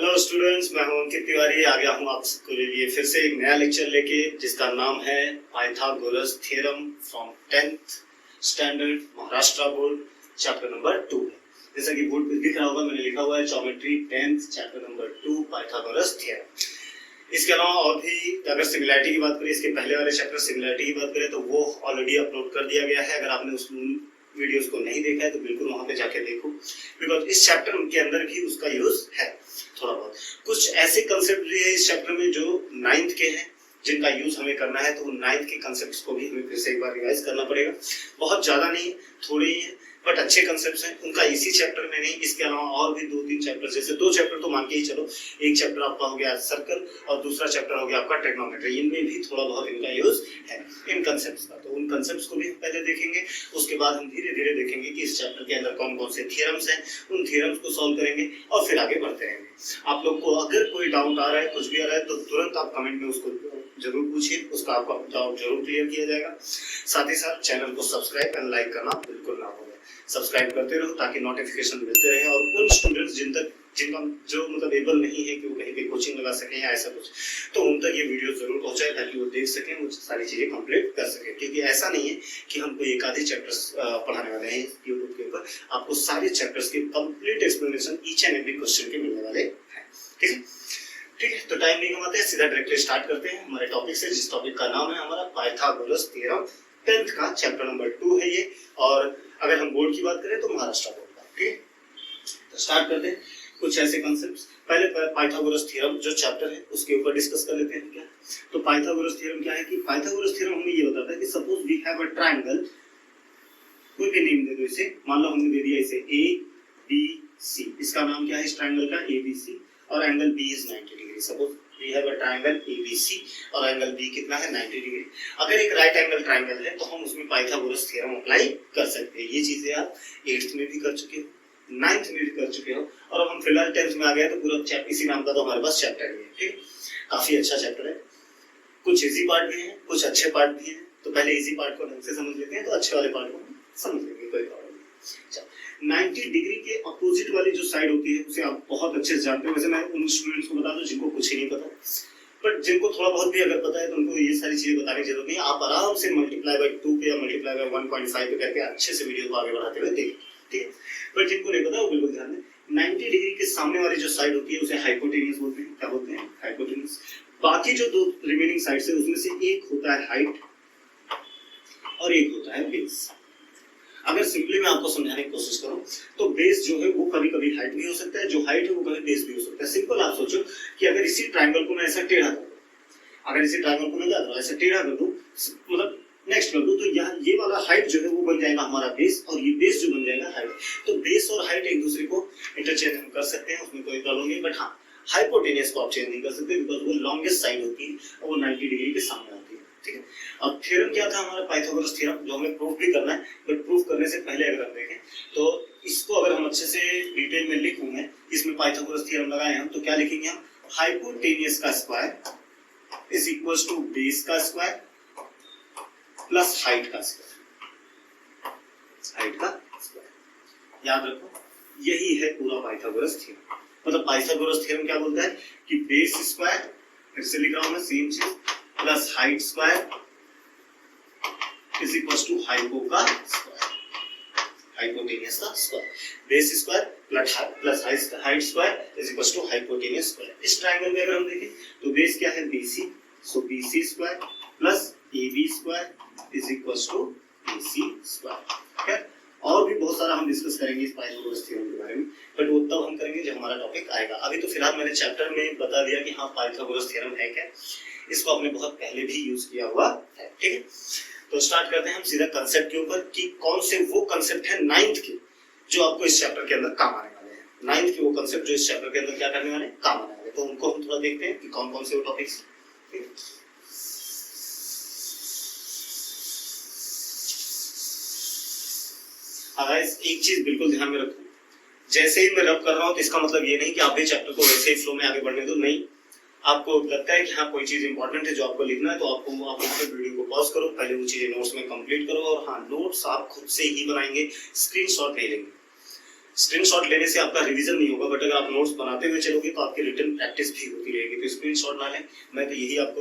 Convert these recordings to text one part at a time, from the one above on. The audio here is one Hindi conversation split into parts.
हेलो स्टूडेंट्स, मैं हूं अंकित तिवारी। आ गया हूं आप सबके लिए फिर से एक नया लेक्चर लेके, जिसका नाम है Pythagoras theorem from 10th standard Maharashtra board, chapter number 2 है। जैसा कि बोर्ड पे दिख रहा होगा, मैंने लिखा हुआ है geometry 10th chapter number 2 Pythagoras theorem. इसके अलावा और भी अगर सिमिलैरिटी की बात करें, इसके पहले वाले चैप्टर सिमिलैरिटी की बात करें तो वो ऑलरेडी अपलोड कर दिया गया है। अगर आपने उस वीडियोस को नहीं देखा है तो बिल्कुल वहां पे जाके देखो, बिकॉज इस चैप्टर के अंदर भी उसका यूज है। थोड़ा बहुत कुछ ऐसे कंसेप्ट भी है इस चैप्टर में जो 9th के हैं, जिनका यूज हमें करना है। तो उन 9th के कंसेप्ट्स को भी हमें फिर से एक बार रिवाइज करना पड़ेगा। बहुत ज्यादा नहीं है, थोड़े ही है, बट अच्छे कंसेप्ट्स हैं। उनका इसी चैप्टर में नहीं, इसके अलावा और भी 2-3 चैप्टर, जैसे 2 चैप्टर तो मान के ही चलो। एक चैप्टर आपका हो गया सर्कल और दूसरा चैप्टर हो गया आपका ट्रिग्नोमेट्री। इनमें भी थोड़ा बहुत इनका यूज है इन कंसेप्ट्स का। तो उन कंसेप्ट्स को भी हम पहले देखेंगे, उसके बाद हम धीरे धीरे देखेंगे कि इस चैप्टर के अंदर कौन कौन से थ्योरम्स हैं। उन थ्योरम्स को सॉल्व करेंगे और फिर आगे बढ़ते रहेंगे। आप लोग को अगर कोई डाउट आ रहा है, कुछ भी आ रहा है, तो तुरंत आप कमेंट में उसको जरूर पूछिए, उसका आपका डाउट जरूर क्लियर किया जाएगा। साथ ही साथ चैनल को सब्सक्राइब एंड लाइक करना बिल्कुल ना भूलें। सब्सक्राइब करते रहो ताकि नोटिफिकेशन मिलते रहे, और उन स्टूडेंट्स जिनका जो मतलब एबल नहीं है कि वो कहीं पे कोचिंग लगा सकें या ऐसा कुछ, तो उन तक ये वीडियो जरूर पहुंचाए ताकि वो देख सकें, वो सारी चीजें कंप्लीट कर सकें। क्योंकि ऐसा नहीं है कि हम कोई एक आधे चैप्टर्स पढ़ाने वाले हैं यूट्यूब के ऊपर। आपको सारे चैप्टर्स के complete explanation each and every question के मिलने वाले हैं। ठीक है, ठीक है। तो टाइम नहीं कमाते हैं, सीधा डायरेक्टली स्टार्ट करते हैं हमारे टॉपिक से, जिस टॉपिक का नाम है हमारा पाइथागोरस थ्योरम। 10th का चैप्टर नंबर 2 है ये। और अगर हम बोर्ड की बात करें तो महाराष्ट्र बोर्ड का। ठीक, तो स्टार्ट करते हैं कुछ ऐसे कॉन्सेप्ट्स। पहले पाइथागोरस थ्योरम जो चैप्टर है उसके ऊपर डिस्कस कर लेते हैं। क्या तो पाइथागोरस थ्योरम क्या है कि पाइथागोरस थ्योरम हमें ये बताता है कि suppose we have a triangle, कोई भी नेम दे दो इसे। मान लो हमने दे दिया इसे ए बी सी। इसका नाम क्या है इस ट्रायंगल का? ए बी सी, और एंगल बी इज 90 डिग्री। Suppose we have a triangle ABC और एंगल B कितना है? 90 डिग्री। अगर एक राइट एंगल ट्रायंगल है तो हम उसमें पाइथागोरस थ्योरम अप्लाई कर सकते हैं। ये चीजें आप 8th में भी कर चुके हो, 9th में भी कर चुके हो, और अब हम फिलहाल 10th में आ गए तो पूरा चैप्टर इसी नाम का तो हमारे पास चैप्टर ही है। ठीक, काफी अच्छा चैप्टर है। कुछ इजी पार्ट भी है, कुछ अच्छे पार्ट भी है। तो पहले इजी पार्ट को ढंग से समझ लेते हैं, तो अच्छे वाले पार्ट को समझ लेंगे, कोई प्रॉब्लम नहीं। 90 डिग्री के अपोजिट वाली जो साइड होती है उसे आप बहुत अच्छे से जानते हो। वैसे मैं उन स्टूडेंट्स को बता दूं जिनको कुछ ही नहीं पता, बट जिनको थोड़ा बहुत भी अगर पता है तो उनको ये सारी चीजें बताने की जरूरत नहीं है। आप आराम से मल्टीप्लाई बाय 2 पे या मल्टीप्लाई बाय 1.5 पे करके अच्छे से वीडियो को आगे बढ़ाते हुए देखिए। ठीक है, बट जिनको नहीं पता वो बिल्कुल ध्यान दें। 90 डिग्री के सामने वाली जो साइड होती है उसे हाइपोटेन्यूस बोलते हैं। क्या बोलते हैं? हाइपोटेन्यूस। बाकी जो 2 रिमेनिंग साइड्स है उसमें से एक होता है हाइट और एक होता है बेस। अगर सिंपली मैं आपको समझाने की कोशिश करूं तो बेस जो है वो कभी कभी हाइट भी हो सकता है, जो हाइट है वो कभी बेस भी हो सकता है। सिंपल आप सोचो कि अगर इसी ट्रायंगल को मैं ऐसा टेढ़ा कर दूं, अगर इसी ट्रायंगल को मैं क्या करूं, ऐसा टेढ़ा कर दूं, मतलब नेक्स्ट कर दूं, तो यहाँ ये वाला हाइट जो है वो बन जाएगा हमारा बेस, और ये बेस जो बन जाएगा हाइट। तो बेस और हाइट एक दूसरे को इंटरचेंज हम कर सकते हैं, उसमें कोई प्रॉब्लम नहीं। बट हाँ, हाइपोटेनियस को आप चेंज नहीं कर सकते, बिकॉज वो लॉन्गेस्ट साइड होती है और वो 90 डिग्री के सामने आती है। ठीक है, अब थ्योरम क्या था हमारा? पाइथागोरस थ्योरम, जो हमें प्रूफ भी करना है। बट प्रूफ करने से पहले अगर हम देखें तो इसको अगर हम अच्छे से डिटेल में लिखूंगे, इसमें पाइथागोरस थ्योरम लगाए हम, तो क्या लिखेंगे हम? हाइपोटेनियस का square is equals to base का स्क्वायर प्लस हाइट का स्क्वायर। हाइट का स्क्वायर याद रखो, यही है पूरा पाइथागोरस थ्योरम। मतलब पाइथागोरस थ्योरम क्या बोलता है कि बेस स्क्वायर, फिर से लिख रहा हूं मैं सेम चीज, plus height square is equals to hypo का स्क्वायर, हाइपोटेनियस का square. Base square plus height square is equals to hypotenuse square. इस ट्रायंगल में अगर हम देखें तो बेस क्या है? BC, so BC square plus AB square is equals to AC square. ठीक है, और भी बहुत सारा हम डिस्कस करेंगे इस पाइथागोरस थ्योरम के बारे में, बट वो तब हम करेंगे जब हमारा टॉपिक आएगा। अभी तो फिलहाल मैंने चैप्टर में बता दिया कि हाँ पाइथागोरस थ्योरम है क्या। इसको आपने बहुत पहले भी यूज किया हुआ है। ठीक है, तो स्टार्ट करते हैं हम सीधा कंसेप्ट के ऊपर कि कौन से वो कंसेप्ट है 9th के जो आपको इस चैप्टर के अंदर काम आने वाले हैं। 9th के वो कंसेप्ट जो इस चैप्टर के अंदर क्या करने वाले हैं? काम आने वाले। तो उनको हम थोड़ा देखते हैं कि कौन कौन से वो टॉपिक्स। एक चीज बिल्कुल ध्यान में रखो, जैसे ही मैं रब कर रहा हूं तो इसका मतलब ये नहीं कि आप भी चैप्टर को वैसे ही फ्लो में आगे बढ़ने दो। नहीं, आपको लगता है कि हाँ कोई चीज इंपॉर्टेंट है जो आपको लिखना है, तो आप वीडियो को पॉज करो, पहले वो चीजें नोट्स में कंप्लीट करो। और हाँ, नोट्स आप खुद से ही बनाएंगे, स्क्रीनशॉट नहीं लेंगे। स्क्रीनशॉट लेने से आपका रिवीजन नहीं होगा, बट अगर आप नोट्स बनाते हुए चलोगे तो आपकी रिटन प्रैक्टिस भी होती रहेगी। तो स्क्रीनशॉट ना लें, मैं तो यही आपको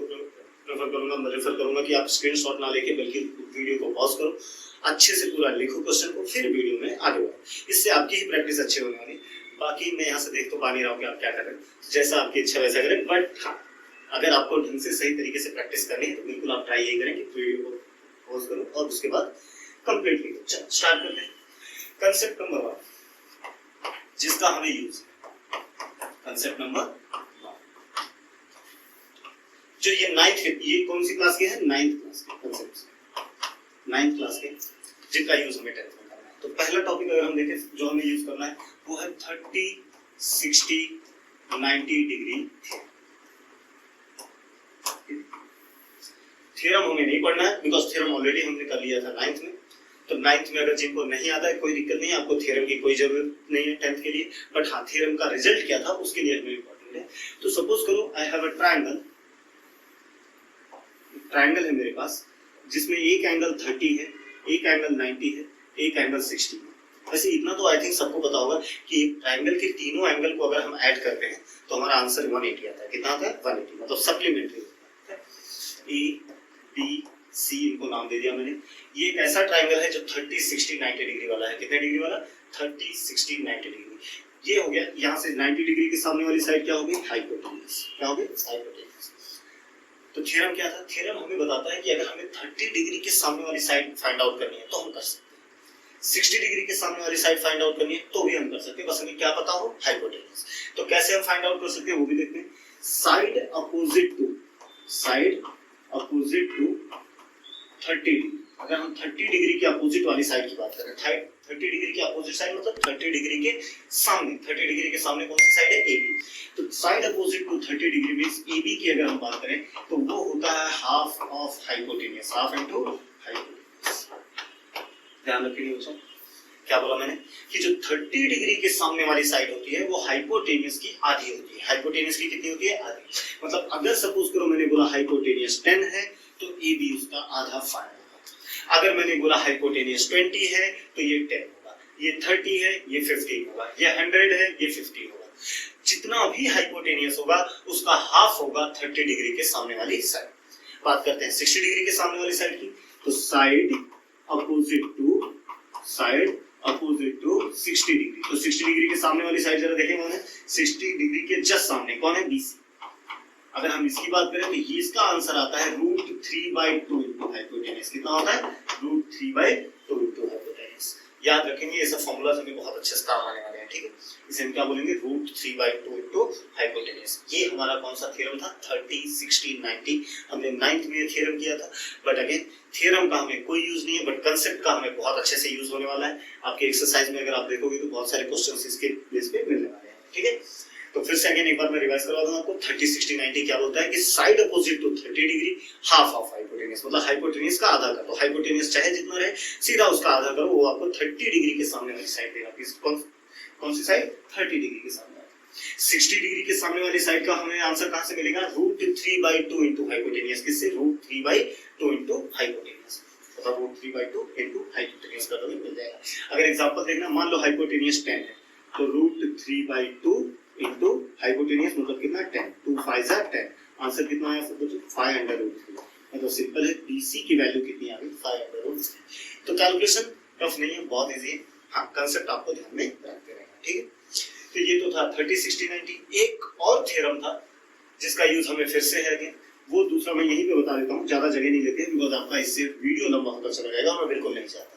रेफर करूंगा कि आप स्क्रीनशॉट ना लेके बल्कि वीडियो को पॉज करो, अच्छे से पूरा लिखो क्वेश्चन को, फिर वीडियो में आगे बढ़ो। इससे आपकी ही प्रैक्टिस अच्छी होने वाली। बाकी मैं यहाँ से देख तो पा नहीं रहा हूँ कि आप क्या कर रहे हैं, जैसा आपकी इच्छा वैसा करें, बट हाँ, अगर आपको ढंग से सही तरीके से प्रैक्टिस करनी है तो बिल्कुल आप ट्राई यही करें कि वीडियो को पॉज करो और उसके बाद कंप्लीट लिखो। चलो स्टार्ट करते हैं। कंसेप्ट नंबर 1 जिसका हमें यूज, कंसेप्ट नंबर 1 जो ये 9th के, ये कौन सी क्लास के हैं? 9th क्लास के कंसेप्ट, 9th क्लास के, जिनका यूज हमें 10th में करना है। तो पहला टॉपिक अगर हम देखें जो हमें यूज करना है वो है 30, 60, 90 डिग्री थ्योरम। हमें नहीं पढ़ना है बिकॉज थ्योरम ऑलरेडी हमने कर लिया था 9th में। तो 9th में अगर जिनको नहीं आता है कोई दिक्कत नहीं है, आपको थ्योरम की कोई जरूरत नहीं है 10th के लिए, बट हाँ थ्योरम का रिजल्ट क्या था उसके लिए हमें इंपॉर्टेंट है। तो सपोज करो I have a triangle, triangle है मेरे पास जिसमें एक एंगल 30 है, एक एंगल 90 है, एक एंगल 60 है। वैसे इतना तो आई थिंक सबको पता होगा कि ट्रायंगल के तीनों एंगल को अगर हम ऐड करते हैं तो हमारा आंसर 180 आता है। कितना आता है? 180, मतलब सप्लीमेंट्री होता है। ए बी सी इनको नाम दे दिया मैंने। ये एक ऐसा ट्रायंगल है जो 30, 60, 90 डिग्री वाला है। कितने डिग्री वाला? 30, 60, 90 डिग्री। ये हो गया। यहाँ से 90 डिग्री के सामने वाली साइड क्या होगी? हाइपोटेन्यूज। क्या होगी? हाइपोटेन्यूज। तो थ्योरम क्या था? थ्योरम हमें बताता है कि अगर हमें 30 डिग्री के सामने वाली साइड फाइंड आउट करनी है तो हम कर सकते हैं, 60 डिग्री के सामने वाली साइड फाइंड आउट करनी है तो भी हम कर सकते हैं, बस हमें क्या पता हो? हाइपोटेन्यूज। तो कैसे हम फाइंड आउट कर सकते हैं वो भी देखते हैं। साइड अपोजिट टू 30 डिग्री, अगर हम 30 डिग्री के अपोजिट वाली साइड की बात करें, 30 डिग्री के अपोजिट साइड मतलब 30 डिग्री के सामने, 30 डिग्री के सामने कौन सी साइड है? AB। तो side opposite to 30 degree means AB की अगर हम बात करें तो वो होता है half of hypotenuse, half into hypotenuse. ध्यान रखिए बच्चों, क्या बोला मैंने कि जो 30 डिग्री के सामने वाली साइड होती है वो हाइपोटेन्यूज की आधी होती है। हाइपोटेन्यूज की कितनी होती है? आधी। मतलब अगर सपोज करो मैंने बोला हाइपोटेन्यूज 10 है तो AB उसका आधा 5 होगा। अगर मैंने बोला हाइपोटेन्यूज 20 है तो ये 10 होगा, ये 30 है ये 15 होगा, ये 100 है ये 50 होगा। जितना भी हाइपोटेन्यूज होगा उसका हाफ होगा 30 डिग्री के सामने वाली साइड। बात करते हैं 60 डिग्री के सामने वाली साइड की। तो साइड अपोजिट टू 60 डिग्री। तो 60 डिग्री के सामने वाली साइड जरा देखें कौन है? 60 डिग्री के जस्ट सामने कौन है? BC। अगर हम इसकी बात करें तो इसका आंसर आता है √3/2 इनटू हाइपोटेन्यूज। कितना होता है? √3/2 इनटू हाइपोटेन्यूज। याद रखेंगे ये सब फॉर्मूलाज हमें बहुत अच्छे से काम आने वाले हैं, ठीक है। इसे हम क्या बोलेंगे? √3/2 इनटू हाइपोटेन्यूज। ये हमारा कौन सा थ्योरम था? 30, 60, 90। हमने 9th में ये थ्योरम किया था, बट अगेन थ्योरम का हमें कोई यूज नहीं है, बट कंसेप्ट का हमें बहुत अच्छे से यूज होने वाला है। आपके एक्सरसाइज में अगर आप देखोगे तो बहुत सारे क्वेश्चंस इसके बेस पे मिलने वाले हैं, ठीक है। तो फिर से अगेन एक बार मैं रिवाइज करवा दूंगा आपको। 30, 60, 90 क्या बोलता है कि side opposite to 30 degree half of hypotenuse, मतलब हाइपोटेन्यूज का आधा कर दो। हाइपोटेन्यूज चाहे जितना रहे सीधा उसका आधा करो, वो आपको 30 डिग्री के सामने वाली साइड देगा। कौन सी साइड? 30 डिग्री के सामने। 60 डिग्री के सामने वाली साइड का हमें आंसर कहां से मिलेगा? √3/2 इनटू हाइपोटेन्यूज। किससे? √3/2 इनटू हाइपोटेन्यूज, मतलब √3/2 इनटू हाइपोटेन्यूज का हमें मिल जाएगा। अगर एग्जांपल देखना, मान लो हाइपोटेन्यूज 10 है तो √3/2 इनटू हाइपोटेन्यूज मतलब कितना? 10। 2 5 10। आंसर कितना आया बच्चों? 5√3। मतलब सिंपल है, BC की वैल्यू कितनी आ गई? 5√3। तो कैलकुलेशन टफ नहीं है, बहुत इजी है। हाँ, कंसेप्ट आपको ध्यान में रखते रहना, ठीक है। तो ये तो था 30, 60, 90। एक और थ्योरम था जिसका यूज हमें फिर से है अगेन, वो दूसरा मैं यहीं पे बता देता हूँ, ज्यादा जगह नहीं लेते बिकॉज आपका इससे वीडियो लंबा होता चला जाएगा, मैं बिल्कुल नहीं चाहता।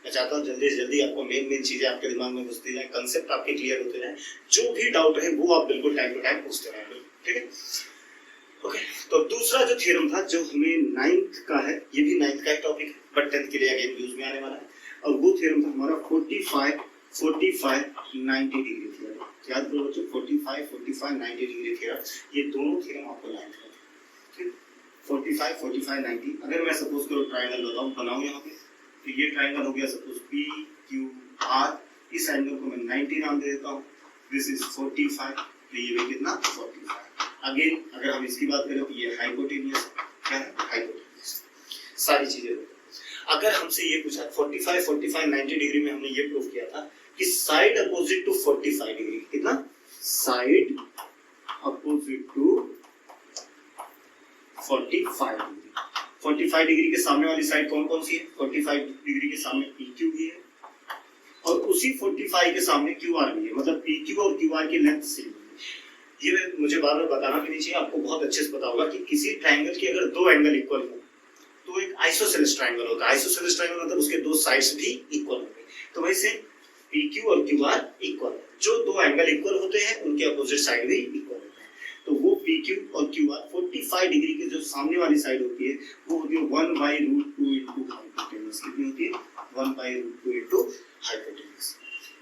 मैं चाहता हूँ जल्दी से जल्दी आपको मेन चीजें आपके दिमाग में घुसती जाए, कंसेप्ट आपके क्लियर होते जाए, जो भी डाउट है वो आप बिल्कुल टाइम टू टाइम पूछते रहें, ठीक है। ओके, तो दूसरा जो थ्योरम था जो हमें 9th का है, ये भी 9th का एक टॉपिक है बट 10th के लिए अगेन यूज में आने वाला है, और वो थ्योरम था हमारा 45, 90 डिग्री थ्योरम। याद करो बच्चों, 45, 90 डिग्री थ्योरम। ये दोनों थ्योरम आपको 9th का, ठीक। 45, 90। अगर मैं सपोज करो ट्रायंगल बनाऊं यहाँ पे, तो ये ट्रायंगल हो गया सपोज PQR। इस एंगल को मैं 90 नाम दे देता हूँ। दिस इज 45, तो ये भी कितना? 45। अगेन अगर हम इसकी बात करें तो ये हाइपोटेन्यूज, क्या है? हाइपोटेन्यूज। सारी चीजें। अगर हमसे ये पूछा 45, 90 डिग्री में हमने ये प्रूव किया था कि साइड अपोजिट टू 45 डिग्री, कितना, side opposite to 45 degree. 45 degree के सामने वाली साइड कौन कौन सी है? 45 डिग्री के सामने PQ भी है और उसी 45 के सामने QR भी है, मतलब PQ और QR की लेंथ सेम है। ये मुझे बार बार बताना भी नहीं चाहिए, आपको बहुत अच्छे से पता होगा कि किसी ट्रायंगल के अगर दो एंगल इक्वल हो तो एक आइसोसेलेस ट्रायंगल होता है। आइसोसेलेस ट्रायंगल मतलब उसके दो साइड्स भी इक्वल होंगे। तो वैसे PQ और QR इक्वल है, जो दो एंगल इक्वल होते हैं उनके अपोजिट साइड भी इक्वल होते हैं। तो वो PQ और QR 45 डिग्री की जो सामने वाली साइड होती है वो होती है 1/√2 इनटू हाइपोटेन्यूज। कितनी होती है? 1/√2 इनटू हाइपोटेन्यूज।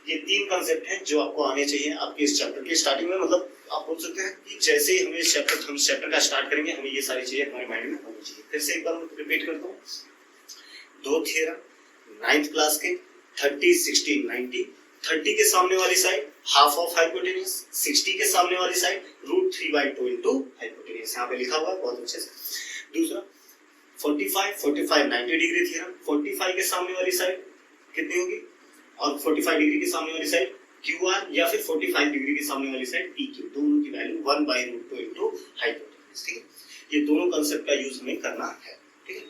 ये तीन कांसेप्ट हैं जो आपको आने चाहिए आपके इस चैप्टर के स्टार्टिंग में। मतलब आप बोल सकते हैं कि जैसे ही हम इस चैप्टर का स्टार्ट करेंगे हमें ये सारी चीजें हमारे माइंड में होनी चाहिए। फिर से एक बार मैं रिपीट करता हूँ, दो थ्योरम 9th क्लास के 30, 60, 90। 30 के सामने वाली साइड हाफ ऑफ हाइपोटेन्यूज, 60 के सामने वाली साइड √3/2 इनटू हाइपोटेन्यूज। यहाँ पे लिखा हुआ है बहुत अच्छे से। दूसरा 45 90 डिग्री थ्योरम, 45 के सामने वाली साइड कितनी होगी और 45 डिग्री के सामने वाली साइड QR या फिर 45 डिग्री के सामने वाली साइड PQ, दोनों की वैल्यू 1/√2 इनटू हाइपोटेन्यूज। ठीक है, ये दोनों कांसेप्ट का यूज हमें करना है। ठीक है,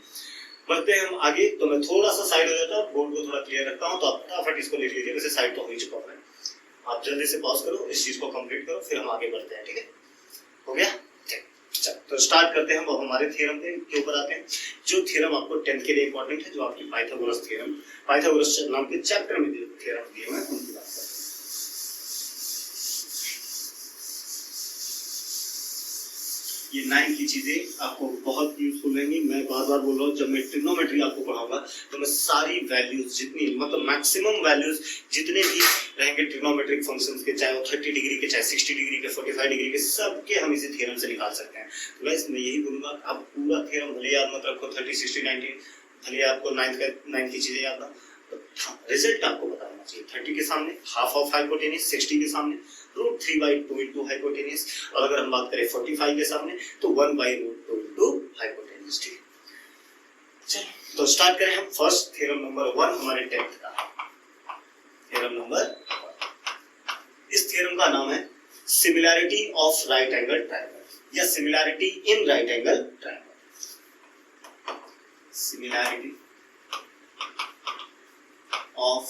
बढ़ते हैं हम आगे। तो मैं थोड़ा सा साइड हो जाता हूँ, बोर्ड को थोड़ा क्लियर रखता हूँ, तो आप फटाफट इसको लिख लीजिए। वैसे साइड तो हो ही चुका है, आप जल्दी से पॉज करो, इस चीज को कंप्लीट करो, फिर हम आगे बढ़ते हैं। ठीक है, हो गया? चलो तो स्टार्ट करते हैं। अब हमारे थ्योरम के ऊपर आते हैं, जो थ्योरम आपको 10th के लिए इंपॉर्टेंट है, जो आपकी पाइथागोरस थ्योरम, पाइथागोरस नाम के चैप्टर में जो थ्योरम दिए हुए हैं उनकी बात करते हैं। ये 9 की चीजें आपको बहुत यूजफुल रहेंगी। मैं बार बार बोल रहा हूँ, जब मैं ट्रिग्नोमेट्री आपको पढ़ाऊंगा तो मैं सारी वैल्यूज जितनी, मतलब मैक्सिमम वैल्यूज जितने भी रहेंगे ट्रिग्नोमेट्रिक फंक्शंस के, चाहे वो 30 डिग्री के, चाहे 60 डिग्री के, 45 डिग्री के, सबके हम इसी थ्योरम से निकाल सकते हैं। तो गाइस मैं यही बोलूंगा, आप पूरा थ्योरम भले याद मत रखो, 30, 60, 90, भले आपको 9 की चीजें याद ना, तो रिजल्ट आपको बताना चाहिए। 30 के सामने हाफ ऑफ हाइपोटेन्यूज, 60 के सामने √3/2 इनटू हाइपोटेन्यूज, और अगर हम बात करें 45 के सामने तो 1/√2 इनटू हाइपोटेन्यूज। ठीक है, चलो तो स्टार्ट करें हम। फर्स्ट थ्योरम नंबर 1 हमारे 10th का थ्योरम नंबर 1। इस थ्योरम का नाम है similarity of right angle triangle या similarity in right angle triangle. Similarity of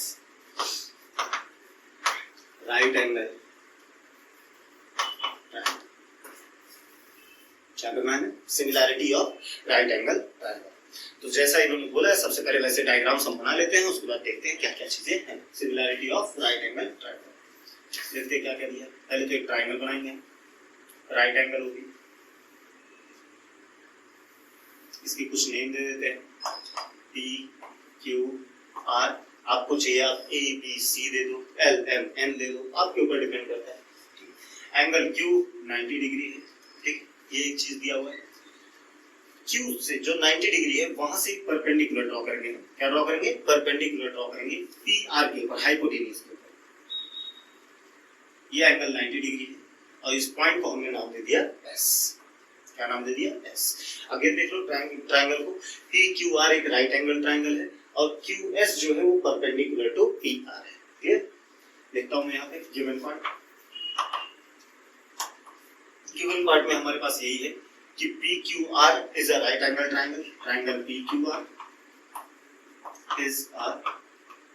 right angle triangle मैंने similarity of right angle triangle. तो जैसा इन्होंने बोला है, सबसे पहले वैसे डायग्राम्स हम बना लेते हैं, उसके बाद देखते हैं क्या क्या चीजें हैं। Similarity of right angle triangle, देखते हैं क्या क्या दिया। पहले तो एक ट्रायंगल बनाएंगे, राइट एंगल होगी, इसकी कुछ नेम दे देते हैं, PQR। आपको चाहिए आप ABC दे दो, LMN दे दो, आपके ऊपर डिपेंड करता है। एंगल Q 90 डिग्री है, ठीक, ये एक चीज दिया हुआ है। Q से जो 90 डिग्री है वहां से परपेंडिकुलर ड्रॉ करेंगे। क्या ड्रॉ करेंगे? परपेंडिकुलर ड्रॉ करेंगे PR के ऊपर, हाइपोटेन्यूज के ऊपर। ये एंगल 90 डिग्री है और इस पॉइंट को हमने नाम दे दिया S। क्या नाम दे दिया? S। अगेन देख लो ट्रायंगल को, PQR एक राइट एंगल ट्रायंगल है और QS जो है वो परपेंडिकुलर टू PR है। क्लियर? देखता हूं मैं यहाँ पे गिवन पार्ट। गिवन पार्ट में हमारे पास यही है कि PQR is a right angle triangle. Triangle PQR is a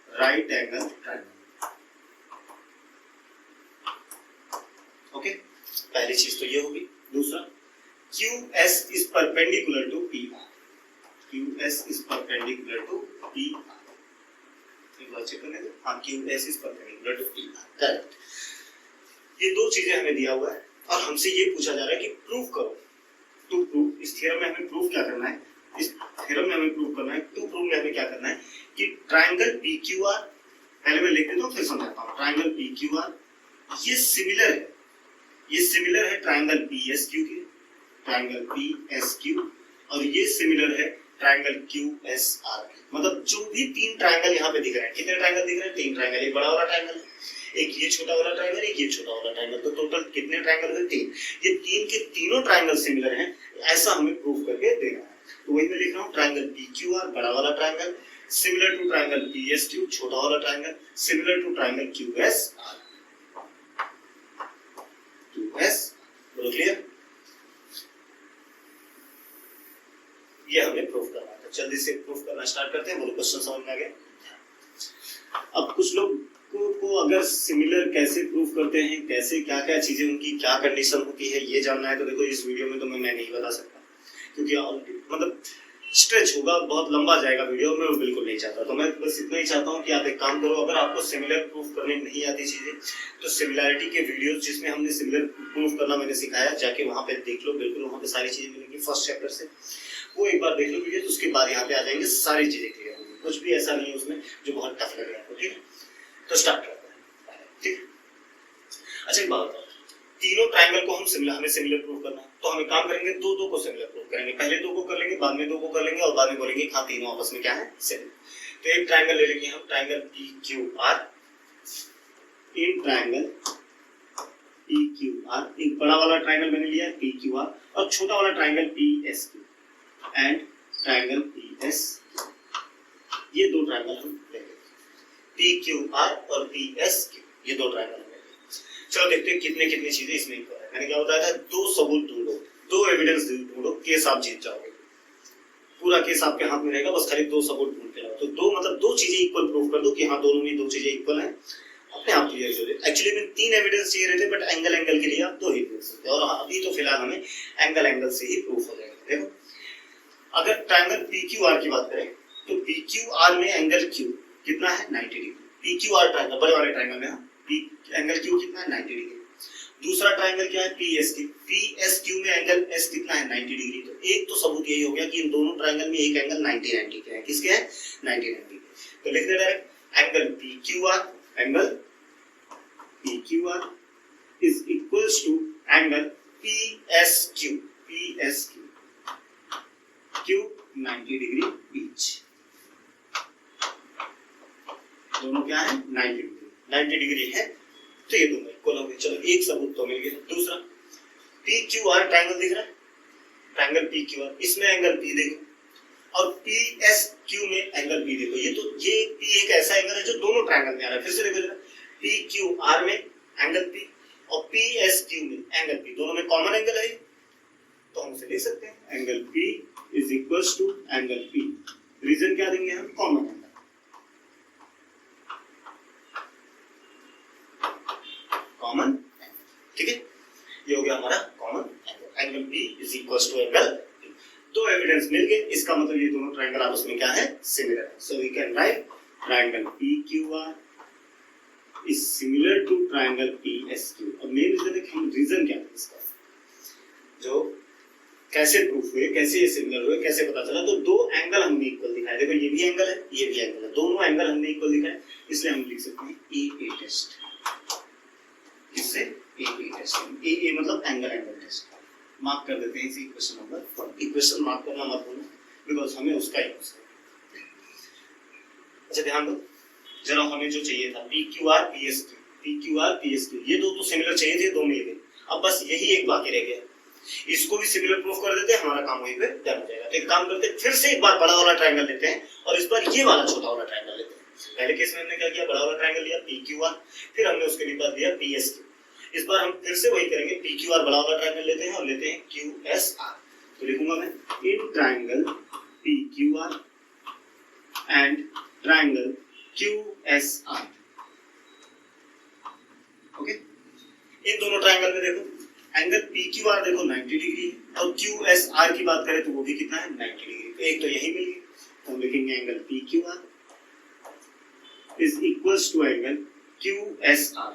right angle triangle. Okay, पहली चीज तो ये होगी। दूसरा, QS is perpendicular to PR. QS is perpendicular to PR. एक बार चेक करने दो। हाँ, QS is perpendicular to PR. Correct. ये दो चीजें हमें दिया हुआ है और हमसे ये पूछा जा रहा है कि प्रूव करो। टू प्रूव, इस थ्योरम में हमें प्रूव क्या करना है? इस थ्योरम में हमें प्रूव करना है, टू प्रूव में हमें क्या करना है कि ट्रायंगल PQR, पहले मैं लिख देता हूँ फिर समझाता हूँ। ट्रायंगल PQR ये सिमिलर है, ये सिमिलर है ट्रायंगल PSQ के, ट्रायंगल PSQ, और ये सिमिलर है ट्रायंगल QSR के। मतलब जो भी तीन ट्रायंगल यहाँ पे दिख रहे हैं, कितने ट्रायंगल दिख रहे हैं? 3 ट्रायंगल। एक बड़ा वाला ट्रायंगल है, एक ये छोटा वाला ट्रायंगल, एक ये छोटा वाला ट्रायंगल। तो टोटल कितने ट्रायंगल हुए? 3। ये 3 के तीनों ट्रायंगल सिमिलर हैं, ऐसा हमें प्रूव करके देना है। तो वही मैं लिख रहा हूँ, ट्रायंगल PQR बड़ा वाला triangle, similar to triangle PSQ, छोटा वाला triangle, similar to triangle QSR। बोलो क्लियर? ये हमें प्रूफ करना है। जल्दी से प्रूफ करना स्टार्ट करते हैं। बोलो क्वेश्चन समझ में आ गया? अब कुछ लोग को अगर सिमिलर कैसे प्रूफ करते हैं, कैसे क्या क्या चीजें उनकी क्या कंडीशन होती है ये जानना है तो देखो इस वीडियो में तो मैं नहीं बता सकता, क्योंकि मतलब स्ट्रेच होगा, बहुत लंबा जाएगा वीडियो में, मैं बिल्कुल नहीं चाहता। तो मैं बस इतना ही चाहता हूँ कि आप एक काम करो, अगर आपको सिमिलर प्रूफ करने नहीं आती चीजें तो सिमिलैरिटी के वीडियोस जिसमें हमने सिमिलर प्रूफ करना मैंने सिखाया, जाके वहां पे देख लो, बिल्कुल वहां पे सारी चीजें मिलेंगी फर्स्ट चैप्टर से। वो एक बार देख लो वीडियो, तो उसके बाद यहाँ पे आ जाएंगे सारी चीजें क्लियर होंगी, कुछ भी ऐसा नहीं है उसमें जो बहुत टफ लगे आपको। ठीक है, तो स्टार्ट करते हैं। ठीक है, अच्छा एक बात बताओ, तीनों ट्रायंगल को हमें सिमिलर प्रूफ करना है, तो हमें काम करेंगे दो को सिमिलर प्रूफ करेंगे। पहले दो को कर लेंगे, बाद में दो को कर लेंगे, और बाद में बोलेंगे हाँ तीनों आपस में क्या है, सिमिलर। तो एक ट्रायंगल ले लेंगे हम, ट्रायंगल PQR। इन ट्रायंगल PQR, एक बड़ा वाला ट्रायंगल मैंने लिया है PQR, और छोटा वाला triangle PSQ and triangle PSQ। ये दो ट्रायंगल हम लेंगे, PQR और PSQ, ये दो ट्रायंगल। चलो देखते हैं कितने कितनी चीजें इसमें इक्वल है। मैंने क्या बताया था, दो सबूत ढूंढो, दो एविडेंस ढूंढो, केस आप जीत जाओगे। पूरा केस आपके हाथ में रहेगा, बस खाली दो सबूत ढूंढ के लाओ। तो दो मतलब दो चीजें इक्वल प्रूव कर दो कि हाँ दोनों में दो चीजें इक्वल हैं, अपने आप क्लियर हो जाए। एक्चुअली में तीन एविडेंस चाहिए रहते, बट एंगल के लिए आप दो ही देख सकते हो, और अभी तो फिलहाल हमें एंगल से ही प्रूफ हो जाएगा। देखो अगर ट्रायंगल PQR की बात करें तो PQR में एंगल Q कितना है, 90 डिग्री। PQR ट्रायंगल, बड़े वाले ट्रायंगल में एंगल Q कितना है, 90 डिग्री। दूसरा ट्रायंगल क्या है, PSQ में एंगल S कितना है, 90 डिग्री। तो एक तो सबूत यही हो गया कि इन दोनों ट्रायंगल में एक एंगल 90 के है। किसके है, 90 के। तो लिख दे direct, angle PQR is equals to angle PSQ, Q 90 degree each. दोनों क्या है, 90 डिग्री है, तो ये दोनों इक्वल हो गए। चलो एक सबूत तो मिल गया। दूसरा PQR ट्रायंगल दिख रहा है, ट्रायंगल PQR, इसमें एंगल P देखो, और PSQ में एंगल P देखो। ये P एक ऐसा एंगल है जो दोनों ट्रायंगल में आ रहा है। फिर से देखो जरा, PQR में एंगल P और PSQ में एंगल P, दोनों में कॉमन एंगल है, तो हम उसे लिख सकते हैं angle P is equals to angle P। Reason क्या देंगे हम, कॉमन एंगल। कॉमन, ठीक है, ये हो गया हमारा common angle P is equals to angle P। दो एविडेंस मिल गए, इसका मतलब ये दोनों ट्रायंगल आपस में क्या है, सिमिलर है। So we can write triangle PQR is similar to triangle PSQ। अब मेन रीजन क्या है इसका, जो कैसे प्रूफ हुए, कैसे ये सिमिलर हुए, कैसे पता चला। तो दो एंगल हमने इक्वल दिखाए। देखो ये भी एंगल है, ये भी एंगल है, दोनों एंगल हमने इक्वल दिखाए, इसलिए हम लिख सकते हैं AA टेस्ट। इससे AA टेस्ट, AA मतलब एंगल टेस्ट। मार्क कर देते हैं इसी इक्वेशन नंबर 1। इक्वेशन मार्क करना मत भूलना, बिकॉज हमें उसका यूज करना है। अच्छा ध्यान दो जरा, हमें जो चाहिए था PQR PSQ, ये दो तो सिमिलर चाहिए थे, दो मिल गए। अब बस यही एक बाकी रह गया, इसको भी सिमिलर प्रूफ कर देते हैं, हमारा काम वहीं पे डन हो जाएगा। एक काम करते हैं, फिर से एक बार बड़ा वाला ट्रायंगल लेते हैं, और इस बार ये वाला छोटा वाला ट्रायंगल लेते हैं। पहले केस में हमने क्या किया, बड़ा वाला ट्रायंगल लिया PQR, फिर हमने उसके बाद लिया PSQ। इस बार हम फिर से वही करेंगे, PQR बड़ा वाला ट्रायंगल लेते हैं और लेते हैं QSR। तो लिखूंगा मैं in triangle PQR and triangle QSR। Okay, इन दोनों ट्रायंगल में देखो एंगल PQR देखो 90 डिग्री है, और QSR की बात करें तो वो भी कितना है, 90 डिग्री। एक तो यही मिल गई, तो हम लिखेंगे angle PQR is equals to angle QSR।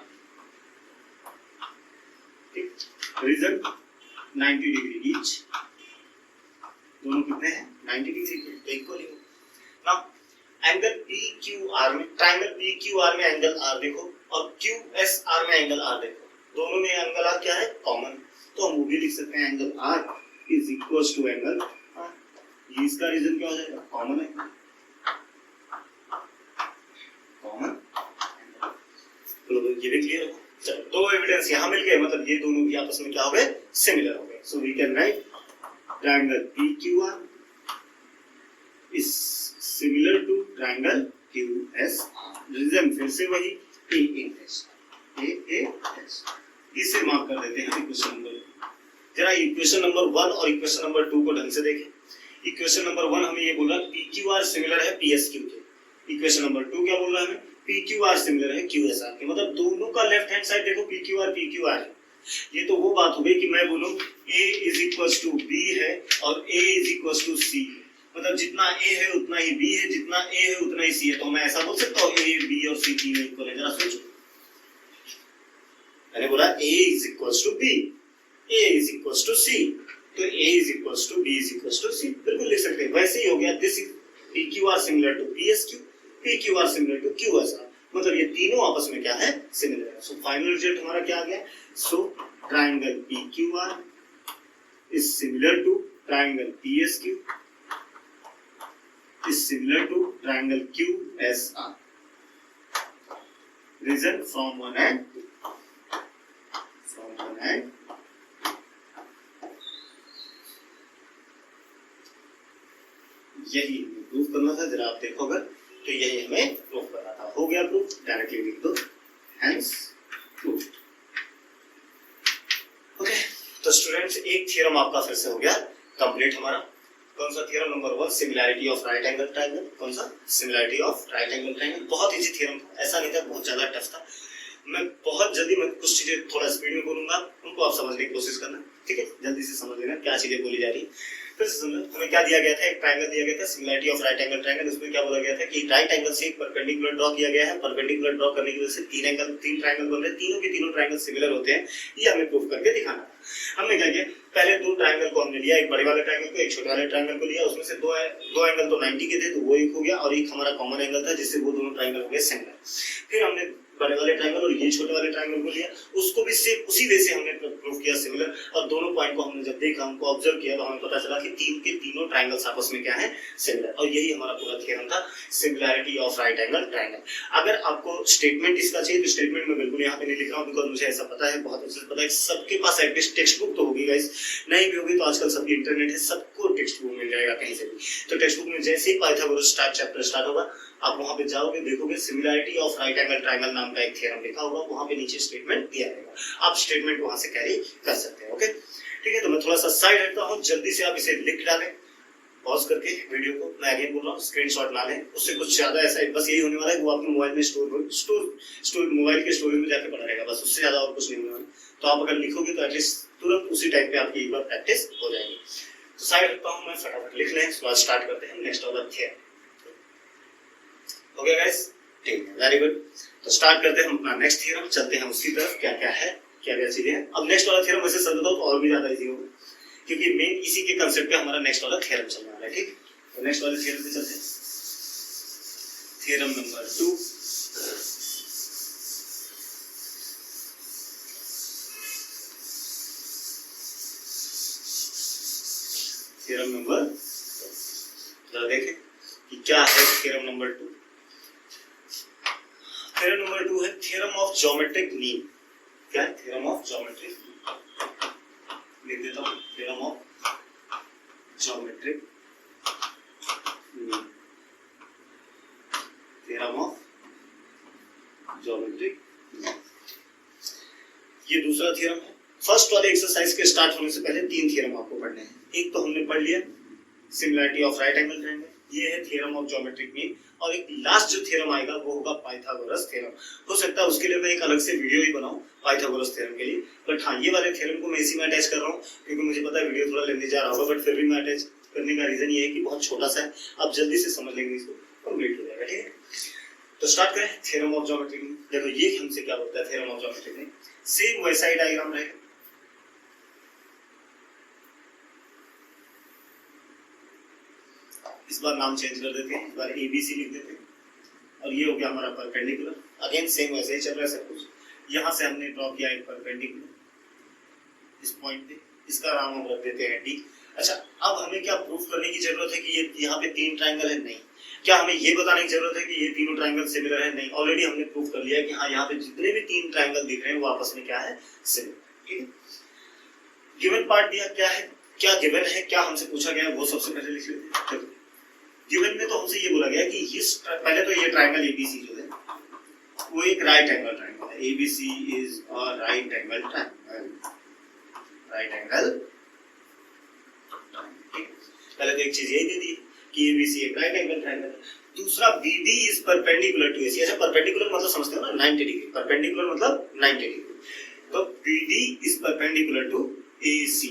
ठीक, रीजन 90 डिग्री ईच, दोनों कितने हैं, 90 डिग्री के, इक्वल ही हो। नाउ एंगल PQR में, ट्रायंगल PQR में एंगल R देखो, और QSR में एंगल R देखो, दोनों में एंगल R क्या है, कॉमन। तो हम वो भी लिख सकते हैं angle R is equals to angle R। ये इसका रीजन क्या हो जाएगा, कॉमन है, कॉमन। तो ये भी क्लियर हो। चलो दो एविडेंस यहाँ मिल गए, मतलब ये दोनों भी आपस में क्या हो गए, सिमिलर हो गए। So we can write triangle PQR is similar to triangle QSR। Reason फिर से वही AAH। इसे मार्क कर देते हैं इक्वेशन नंबर। जरा इक्वेशन नंबर 1 और इक्वेशन नंबर 2 को ढंग से देखें। इक्वेशन नंबर 1 हमें ये बोला PQR सिमिलर है PSQ के। इक्वेशन नंबर 2 क्या बोल रहा है? PQR सिमिलर है QSR के। मतलब दोनों का लेफ्ट हैंड साइड देखो PQR है। ये तो वो बात हो गई कि मैं बोलूं A इज B है और A इज C। मतलब जितना A है उतना ही B है, जितना A है उतना ही C है। तो मैं ऐसा बोल सकता हूँ A, B और C तीनों इक्वल है। जरा सोचो, मैंने बोला A is B, A is C, तो A is B is C बिल्कुल लिख सकते हैं। वैसे ही हो गया this is PQR similar to PSQ, PQR similar to QSR। मतलब ये तीनों आपस में क्या है? सिमिलर है। सो फाइनल रिजल्ट हमारा क्या आ गया? So triangle PQR is similar to triangle PSQ is similar to triangle QSR. Reason from one and यही प्रूफ करना था। जरा आप देखोगे तो यही हमें प्रूफ करना था। हो गया प्रूफ, डायरेक्टली लिख दो हेंस प्रूफ। ओके, तो स्टूडेंट्स एक थ्योरम आपका फिर से हो गया कंप्लीट हमारा। कौन सा theorem? Number 1, similarity of right angle triangle. कौन सा? Similarity of right angle triangle. बहुत इजी थ्योरम था, ऐसा नहीं था बहुत ज्यादा टफ था। मैं बहुत जल्दी मैं कुछ चीजें थोड़ा स्पीड में बोलूंगा, उनको आप समझने की कोशिश करना, ठीक है? जल्दी से समझ लेना क्या चीजें बोली जा रही है। फिर से सुनो, हमें क्या दिया गया था? एक ट्रायंगल दिया गया था, similarity of right angle triangle. उसमें क्या बोला गया था कि राइट एंगल से एक परपेंडिकुलर ड्रॉ किया गया है। परपेंडिकुलर ड्रॉ करने की वजह से तीन ट्रायंगल बन रहे हैं, तीनों के तीनों ट्रायंगल सिमिलर होते हैं। ये हमें प्रूफ करके दिखाना था। हमने क्या किया? पहले दो ट्रायंगल को हमने लिया, एक बड़े वाले ट्रायंगल को, एक छोटे वाले ट्रायंगल को लिया। उसमें से दो एंगल तो 90 के थे, तो वो एक हो गया, और एक हमारा कॉमन एंगल था जिससे वो दोनों ट्रायंगल हो गए सिमिलर। फिर हमने बड़े वाले ट्रायंगल और ये छोटे वाले ट्रायंगल को लिया, उसको भी सेम उसी वे से हमने प्रूव किया सिमिलर। और दोनों पॉइंट को हमने जब देखा, हमको ऑब्जर्व किया, तो हमें पता चला कि तीन के तीनों ट्रायंगल्स आपस में क्या है? सिमिलर। और यही हमारा पूरा थ्योरम था, similarity of right angle triangle. अगर आपको स्टेटमेंट इसका चाहिए तो स्टेटमेंट में बिल्कुल यहाँ पे नहीं लिख रहा हूँ, बिकॉज मुझे ऐसा पता है, बहुत अच्छे से पता है, सबके पास एटलीस्ट टेक्स्ट बुक तो होगी गाइस। नहीं भी होगी तो आजकल सबकी इंटरनेट है, सबको टेक्स्ट बुक मिल जाएगा कहीं से भी। तो टेक्स्ट बुक में जैसे ही पाइथागोरस चैप्टर स्टार्ट होगा, आप वहां पे जाओगे, देखोगे similarity of right angle triangle नाम का एक थ्योरम लिखा होगा, वहां पे नीचे स्टेटमेंट दिया रहेगा। आप स्टेटमेंट वहां से कैरी कर सकते हैं। ओके, ठीक है? तो मैं थोड़ा सा साइड हटता हूँ, जल्दी से आप इसे लिख डालें पॉज करके वीडियो को। मैं अगेन बोल रहा हूँ, स्क्रीनशॉट ना लें, उससे कुछ ज्यादा ऐसा बस यही होने वाला है, वो आपके मोबाइल में स्टोर मोबाइल के स्टोरेज में जाके पड़ा रहेगा, बस उससे ज्यादा और कुछ नहीं होने वाला। तो आप अगर लिखोगे तो एटलीस्ट तुरंत उसी टाइम पे आपकी एक बार प्रैक्टिस हो जाएगी। तो साइड हटता हूँ मैं, फटाफट लिख लें, उसके बाद स्टार्ट करते हैं नेक्स्ट वाला थ्योरम। ओके गाइस, ठीक है, वेरी गुड। तो स्टार्ट करते हैं हम अपना नेक्स्ट थ्योरम, चलते हैं उसकी तरफ। क्या क्या है, क्या क्या चीजें हैं। अब नेक्स्ट वाला थ्योरम वैसे समझ दो तो और भी ज्यादा इजी होगा, क्योंकि मेन इसी के कांसेप्ट पे हमारा नेक्स्ट वाला थ्योरम चलने वाला है। ठीक, तो नेक्स्ट वाले थ्योरम पे चलते हैं। थ्योरम नंबर 2, थ्योरम नंबर, जरा देखें कि क्या है थ्योरम नंबर 2। थ्योरम नंबर 2 है थ्योरम ऑफ ज्योमेट्रिक मीन। क्या है? थ्योरम ऑफ ज्योमेट्रिक, लिख देता हूं, theorem of geometric mean, theorem of geometric mean. ये दूसरा थ्योरम है। फर्स्ट वाले एक्सरसाइज के स्टार्ट होने से पहले 3 थ्योरम आपको पढ़ने हैं। एक तो हमने पढ़ लिया similarity of right angle triangle, ये है थ्योरम ऑफ ज्योमेट्रिक मीन, और एक लास्ट जो थ्योरम आएगा वो होगा पाइथागोरस थ्योरम। हो सकता है उसके लिए मैं एक अलग से वीडियो ही बनाऊं पाइथागोरस थ्योरम के लिए, बट हाँ, ये वाले थ्योरम को मैं इसी में अटैच कर रहा हूँ, क्योंकि मुझे पता है वीडियो थोड़ा लेंदी जा रहा होगा, बट फिर भी मैं अटैच करने का रीजन ये है कि बहुत छोटा सा है, आप जल्दी से समझ लेंगे, इसको कंप्लीट हो जाएगा। ठीक है, तो स्टार्ट करें थ्योरम ऑफ ज्योमेट्रिक मीन। देखो ये हमसे क्या बोलता है theorem of geometric mean, same वैसा ही डायग्राम रहेगा। इस बार नाम चेंज कर देते हैं, इस बार ABC लिख देते हैं, और ये हो गया हमारा परपेंडिकुलर। अगेन सेम वैसे ही चल रहा है सब कुछ। यहाँ से हमने ड्रॉ किया एक परपेंडिकुलर इस पॉइंट पे, इसका नाम हम रख देते हैं D। अच्छा, अब हमें क्या प्रूफ करने की जरूरत है कि ये यहाँ पे 3 ट्रायंगल है? नहीं। क्या हमें ये बताने की जरूरत है कि ये तीनों ट्रायंगल सिमिलर है? नहीं। ऑलरेडी हमने प्रूफ कर लिया है कि हाँ, यहाँ पे जितने भी 3 ट्रायंगल दिख रहे हैं वो आपस में क्या है? सिमिलर। ठीक है, गिवन पार्ट दिया क्या है, क्या गिवन है, क्या हमसे पूछा गया है, वो सबसे पहले लिख लेते हैं। गिवन में तो हमसे ये बोला गया कि इस पहले तो ये ट्राइंगल एबीसी जो है वो एक राइट एंगल ट्राइंगल है। ABC is a right angle triangle, right angle. पहले तो एक चीज यही दे दी कि एबीसी एक राइट एंगल ट्राइंगल है। दूसरा BD is perpendicular to AC. अच्छा, परपेंडिकुलर मतलब समझते हो ना, 90 डिग्री। परपेंडिकुलर मतलब 90 डिग्री। तो BD is perpendicular to AC,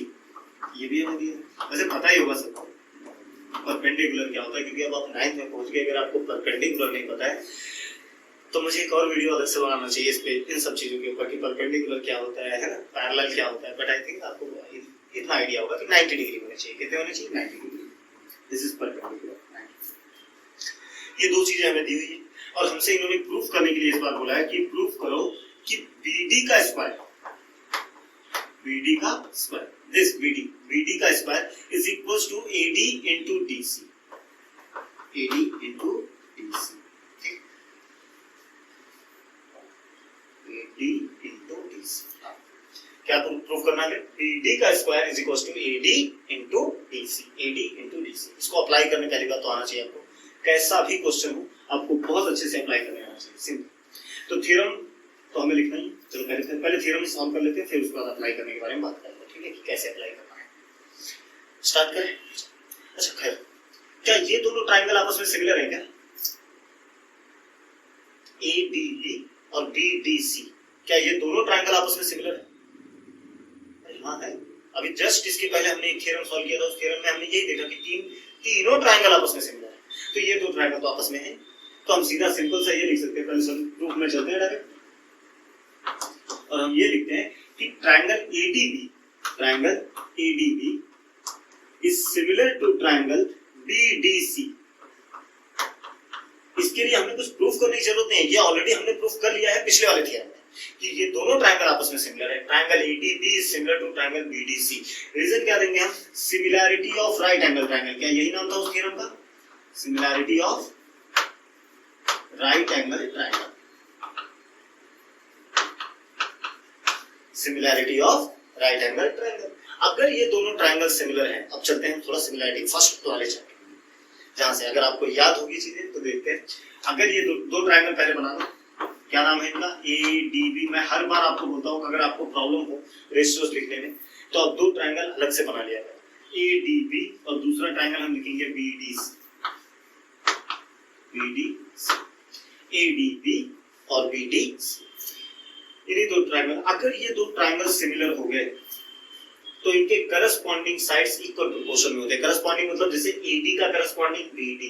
ये भी हमें दिया। वैसे पता ही होगा सबको परपेंडिकुलर क्या होता है, क्योंकि अब आप 9th में पहुंच गए। अगर आपको परपेंडिकुलर नहीं पता है तो मुझे एक और वीडियो अलग से बनाना चाहिए इस पे, इन सब चीजों के ऊपर कि परपेंडिकुलर क्या होता है ना, पैरेलल क्या होता है। बट आई थिंक आपको इतना आइडिया होगा कि 90 डिग्री होने चाहिए। कितने होने चाहिए? 90 डिग्री। This is perpendicular. ये दो चीजें हमें दी हुई है और हमसे इन्होंने प्रूफ करने के लिए इस बार बोला है कि प्रूफ करो कि बीडी का स्क्वायर, बीडी का स्क्वायर, दिस बीडी का square is equal to AD into DC, AD into DC. ठीक, एडी इंटू डीसी। क्या प्रूफ करना है? बीडी का square is equal to AD into DC, AD into DC. इसको अप्लाई करने पहली बात तो आना चाहिए आपको, कैसा भी क्वेश्चन हो आपको बहुत अच्छे से अप्लाई करने आना चाहिए। सिंपल। तो थ्योरम तो हमें लिखना ही, चलो पहले थ्योरम सॉल्व कर लेते हैं, फिर उसके बाद अप्लाई करने के बारे में बात करेंगे। ठीक है, कि कैसे अप्लाई करना है। स्टार्ट करें। अच्छा खैर, क्या ये दोनों ट्राइंगल आपस में सिमिलर है क्या? एडीबी और बीडीसी, क्या ये दोनों ट्राइंगल आपस में सिमिलर है? हाँ है। अभी जस्ट इसके पहले हमने एक थ्योरम सॉल्व किया था, उस थ्योरम में हमने यही देखा कि तीनों ट्राइंगल आपस में सिमिलर है। तो ये दो ट्राइंगल तो आपस में है, तो हम सीधा सिंपल सा ये लिख सकते हैं। पहले प्रूफ में चलते हैं डायरेक्ट, और हम ये लिखते हैं कि triangle ADB, triangle ADB is similar to triangle BDC. इसके लिए हमें कुछ प्रूफ करने की जरूरत नहीं है, ये ऑलरेडी हमने प्रूफ कर लिया है पिछले वाले थ्योरम में कि ये दोनों ट्राइंगल आपस में सिमिलर है। Triangle ADB is similar to triangle BDC. Reason क्या देंगे हम? Similarity of right angle triangle. क्या यही नाम था उस थ्योरम का? Similarity of right angle triangle, similarity of right angle triangle. अगर ये दोनों ट्राइंगल सिमिलर हैं, अब चलते हैं थोड़ा सिमिलैरिटी फर्स्ट वाले चैप्टर में, जहां से अगर आपको याद होगी चीजें तो देखते हैं। अगर ये दो ट्राइंगल पहले बनाना, क्या नाम है इनका? एडीबी। मैं हर बार आपको बोलता हूं अगर आपको प्रॉब्लम हो रेशियोज लिखने में तो आप दो ट्राइंगल अलग से बना लिया करें, एडीबी और दूसरा ट्राइंगल हम लिखेंगे बीडीसी, बीडीसी, एडीबी और बीडीसी। इन्हीं दो ट्राइंगल, अगर ये दो ट्राइंगल सिमिलर हो गए तो इनके करस्पॉन्डिंग साइड्स इक्वल प्रोपोर्शन में होते हैं। करस्पॉन्डिंग मतलब जैसे एडी का करस्पॉन्डिंग बीडी,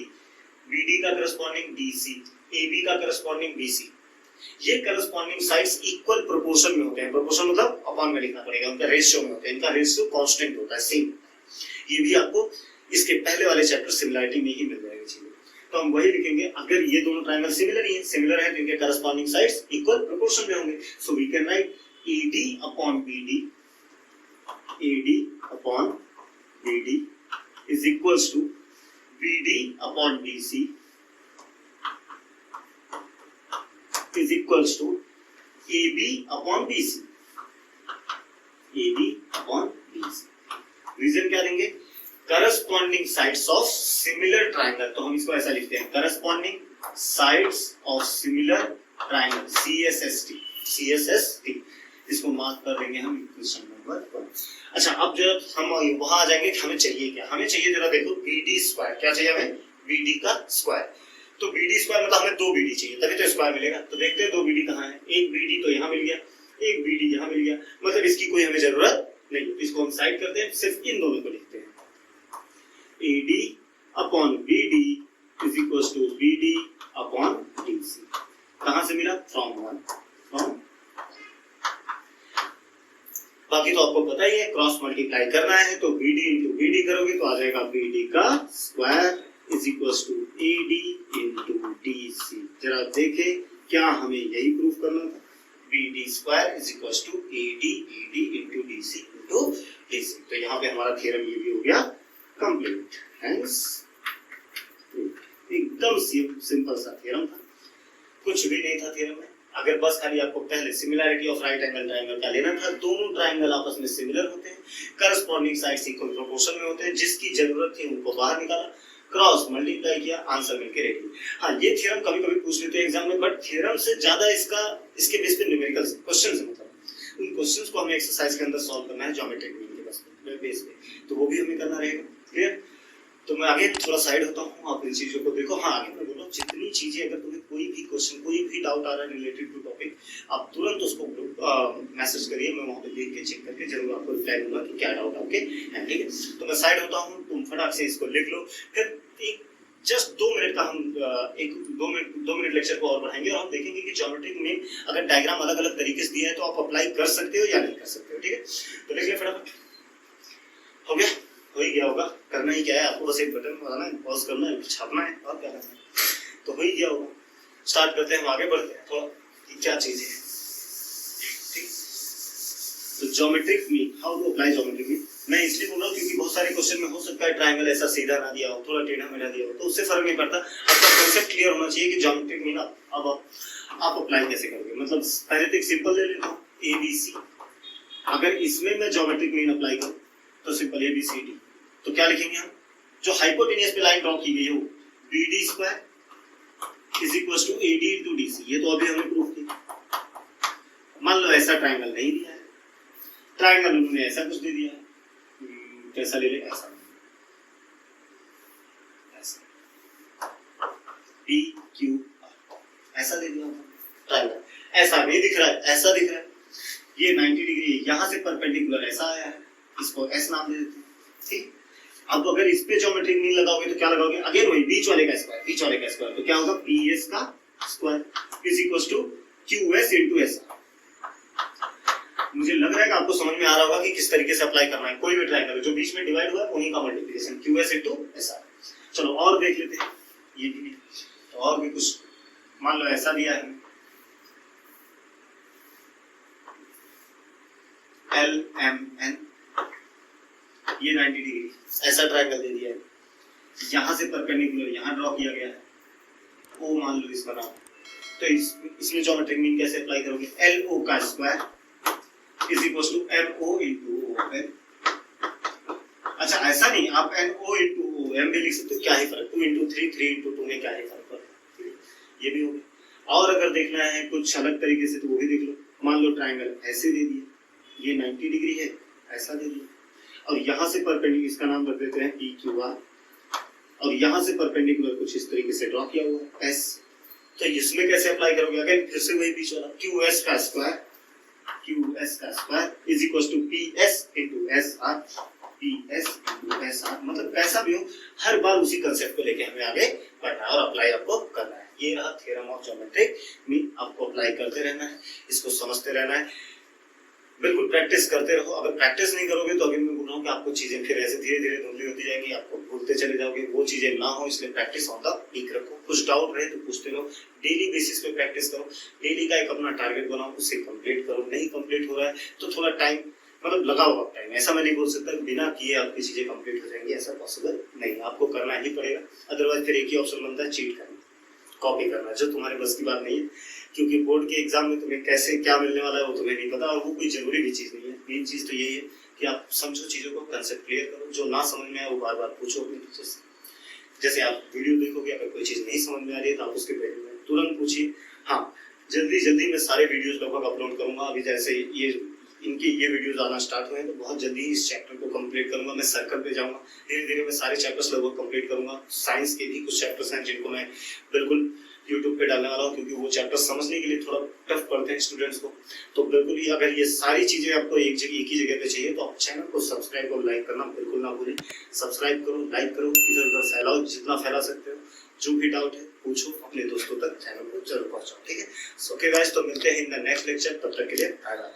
बीडी का करस्पॉन्डिंग डीसी, एबी का करस्पॉन्डिंग बीसी। ये करस्पॉन्डिंग साइड्स इक्वल प्रोपोर्शन में होते हैं। प्रोपोर्शन मतलब अपॉन में लिखना पड़ेगा, उनका रेशियो में होते हैं। इनका रेशियो कांस्टेंट होता है, सेम। ये भी आपको इसके पहले वाले चैप्टर सिमिलैरिटी में ही मिल जाएगी चीजें। तो हम वही लिखेंगे, अगर ये दोनों ट्राइंगल सिमिलर ही है, सिमिलर है तो इनके करस्पॉन्डिंग साइड्स इक्वल प्रोपोर्शन में होंगे। So we can write AD upon BD, AD upon BD is equals to BD upon BC is equals to AB upon BC, AB upon BC. Reason क्या देंगे? Corresponding sides of similar triangle. तो हम इसको ऐसा लिखते हैं, corresponding sides of similar triangle, CSST, CSST. इसको मार्क कर देंगे हम क्वेश्चन नंबर 1। अच्छा, अब जब हम वहां आ जाएंगे हमें चाहिए क्या? हमें चाहिए जरा देखो बीडी स्क्वायर। क्या चाहिए हमें? बीडी का स्क्वायर। तो बीडी स्क्वायर मतलब हमें दो बीडी चाहिए, तभी तो स्क्वायर मिलेगा। तो देखते हैं दो बीडी कहाँ है। एक बीडी तो यहाँ मिल गया, एक बीडी यहाँ मिल गया, मतलब इसकी कोई हमें जरूरत नहीं। इसको हम साइड करते हैं, सिर्फ इन दोनों को लिखते हैं। AD upon BD is equal to BD upon DC। कहां से मिला? From 1, from. बाकी तो आपको पता ही है, क्रॉस मल्टीप्लाई करना है तो BD इंटू BD करोगे तो आ जाएगा BD का square is equal to AD into DC। जरा देखें, क्या हमें यही प्रूफ करना था? BD square is equal to AD into DC into DC। तो यहाँ पे हमारा थ्योरम ये भी हो गया कंप्लीट। हेंस एकदम सिंपल सा थ्योरम था, कुछ भी नहीं था थ्योरम में। अगर बस खाली आपको पहले similarity of right angle triangle का लेना था। दोनों ट्रायंगल आपस में सिमिलर होते हैं, करस्पॉन्डिंग साइड्स इक्वल प्रोपोर्शन में होते हैं। जिसकी जरूरत थी उनको बाहर निकाला, क्रॉस मल्टीप्लाई किया, आंसर मिलके रेडी। हाँ, ये थ्योरम कभी कभी पूछ लेते हैं एग्जाम में, बट थ्योरम से ज्यादा इसके बेस पे न्यूमेरिकल क्वेश्चन है, मतलब उन क्वेश्चंस को हमें एक्सरसाइज के अंदर सॉल्व करना है ज्योमेट्रिक मीन के बेस पे, तो वो भी हमें करना रहेगा। क्लियर? तो मैं आगे थोड़ा साइड होता हूँ, आप इन चीजों को देखो। हाँ, आगे मैं बोल रहा हूँ, जितनी चीजें अगर तुम्हें कोई भी क्वेश्चन, कोई भी डाउट आ रहा है रिलेटेड टू टॉपिक, आप तुरंत उसको मैसेज करिए, मैं वहाँ पे देख के चेक करके जरूर आपको रिप्लाई दूंगा कि क्या डाउट आपके हैं। ठीक है, तो मैं साइड होता हूँ, तुम फटाक से इसको लिख लो, फिर एक जस्ट 2 मिनट का हम दो मिनट लेक्चर को और बढ़ाएंगे, और हम देखेंगे कि ज्योमेट्रिक मीन अगर डायग्राम अलग अलग तरीके से दिया है तो आप अप्लाई कर सकते हो या नहीं कर सकते हो। ठीक है, तो लिख लिया फटाफट। हो गया? हो ही गया होगा। करना ही क्या है आपको, बस एक बटन दबाना है, पॉज करना है, छापना है, और क्या करना है, तो हो ही गया होगा। स्टार्ट करते हैं, हम आगे बढ़ते हैं थोड़ा कि क्या चीजें हैं। ठीक, तो geometric mean, how to apply geometric mean. मैं इसलिए बोल रहा हूँ क्योंकि बहुत सारे क्वेश्चन में हो सकता है ट्रायंगल ऐसा सीधा ना दिया हो, थोड़ा टेढ़ा मेढ़ा दिया हो, तो उससे फर्क नहीं पड़ता। आपका कॉन्सेप्ट क्लियर होना चाहिए कि ज्योमेट्रिक मीन अब आप अप्लाई कैसे करोगे। मतलब पहले तो एक सिंपल ले लेता हूँ, ABC। अगर इसमें मैं ज्योमेट्रिक मीन अप्लाई करूँ तो सिंपल ABCD, तो क्या लिखेंगे हम? जो हाइपोटेनियस पे लाइन ड्रॉ की गई है वो BD square is equal to AD into DC। ये तो अभी हमने प्रूफ किया। मान लो ऐसा ट्रायंगल नहीं दिया है, ट्रायंगल उन्होंने ऐसा कुछ दे दिया है, कैसा ले ले, ऐसा PQR ऐसा दे दिया ट्रायंगल, ऐसा नहीं दिख रहा है, ऐसा दिख रहा है, ये 90 डिग्री है, यहाँ से परपेंडिकुलर ऐसा आया है, इसको S नाम दे देते हैं। ठीक, अब अगर इस पे ज्योमेट्रिक मीन लगाओगे तो क्या लगाओगे? अगेन वही बीच वाले का स्क्वायर, तो क्या होगा? PS का square is equal to QS into SR। मुझे लग रहा है कि आपको समझ में आ रहा होगा कि किस तरीके से अप्लाई करना है। कोई भी ट्रायंगल जो बीच में डिवाइड हुआ है उन्हीं का मल्टीप्लिकेशन QS इंटू SR। चलो और देख लेते हैं, ये भी तो और भी कुछ, मान लो ऐसा दिया है LMN, ये 90 डिग्री, ऐसा ट्रायंगल दे दिया है, यहाँ से परपेंडिकुलर यहाँ ड्रॉ किया गया है, O मान लो इसका नाम, तो इसमें ज्योमेट्रिक मीन कैसे अप्लाई करोगे? LO का square is equal to MO into OM। अच्छा, ऐसा नहीं, आप NO इंटू OM भी लिख सकते हो, क्या ही फर्क, 2 इंटू 3, 3 इंटू 2 में क्या ही फर्क पड़ता है, ये भी हो गया। और अगर देखना है कुछ अलग तरीके से तो वो भी देख लो। मान लो ट्रायंगल ऐसे दे दिया, ये 90 डिग्री है, ऐसा दे दिया, और यहाँ से परपेंडिकुलर, इसका नाम रख देते हैं PQR, और यहाँ से परपेंडिकुलर कुछ इस तरीके से ड्रॉ किया हुआ है S। तो इसमें कैसे अप्लाई करोगे? अगर फिर से वही बीच वाला QS का square is equal to PS into SR, PS into SR। मतलब कैसा भी हो, हर बार उसी कंसेप्ट को लेके हमें आगे बढ़ना है और अप्लाई आपको करना है। ये रहा थ्योरम ऑफ ज्योमेट्रिक मीन, आपको अप्लाई करते रहना है, इसको समझते रहना है, बिल्कुल प्रैक्टिस करते रहो। अगर प्रैक्टिस नहीं करोगे तो अभी मैं बोल रहा हूँ कि आपको चीजें फिर ऐसे धीरे धीरे धुंधली होती जाएंगी, आपको भूलते चले जाओगे, वो चीजें ना हो, इसलिए प्रैक्टिस ऑन द पीक रखो। कुछ डाउट रहे तो पूछते रहो, डेली बेसिस पे प्रैक्टिस करो, डेली का एक अपना टारगेट बनाओ, उसे कंप्लीट करो। नहीं कंप्लीट हो रहा है तो थोड़ा टाइम, मतलब लगाओ आप टाइम। ऐसा मैं नहीं बोल सकता कि बिना किए आपकी चीजें कंप्लीट हो जाएंगी, ऐसा पॉसिबल नहीं, आपको करना ही पड़ेगा। अदरवाइज फिर एक ही ऑप्शन बनता है, चीट करना, कॉपी करना, जो तुम्हारे बस की बात नहीं है, क्योंकि बोर्ड के एग्जाम में तुम्हें कैसे क्या मिलने वाला है वो तुम्हें नहीं पता, और वो कोई जरूरी भी चीज नहीं है। मेन चीज तो यही है कि आप समझो चीजों को, कंसेप्ट क्लियर करो, जो ना समझ में आए वो बार बार पूछो अपने टीचर से। जैसे आप वीडियो देखोगे, अगर कोई चीज नहीं समझ में आ रही है तो आप उसके पहले तुरंत पूछिए। हाँ, जल्दी मैं सारे वीडियोस लगभग अपलोड करूंगा। अभी जैसे ये वीडियोस आना स्टार्ट हुए हैं तो बहुत जल्दी इस चैप्टर को कंप्लीट करूंगा। मैं सर्कल पे जाऊंगा, धीरे धीरे मैं सारे चैप्टर्स लगभग कंप्लीट करूंगा। साइंस के भी कुछ चैप्टर्स हैं जिनको मैं बिल्कुल यूट्यूब पे डालने वाला हूँ, क्योंकि वो चैप्टर समझने के लिए थोड़ा टफ पड़ते हैं स्टूडेंट्स को। तो बिल्कुल ही अगर ये सारी चीजें आपको एक ही जगह पे चाहिए तो आप चैनल को सब्सक्राइब और लाइक करना बिल्कुल ना भूलें। सब्सक्राइब करो, लाइक करो, इधर उधर फैलाओ, जितना फैला सकते हो। जो भी डाउट है पूछो, अपने दोस्तों तक चैनल को जरूर पहुंचाओ। ठीक है, ओके गाइस, तो मिलते हैं इन द नेक्स्ट लेक्चर। तब तक के लिए बाय बाय।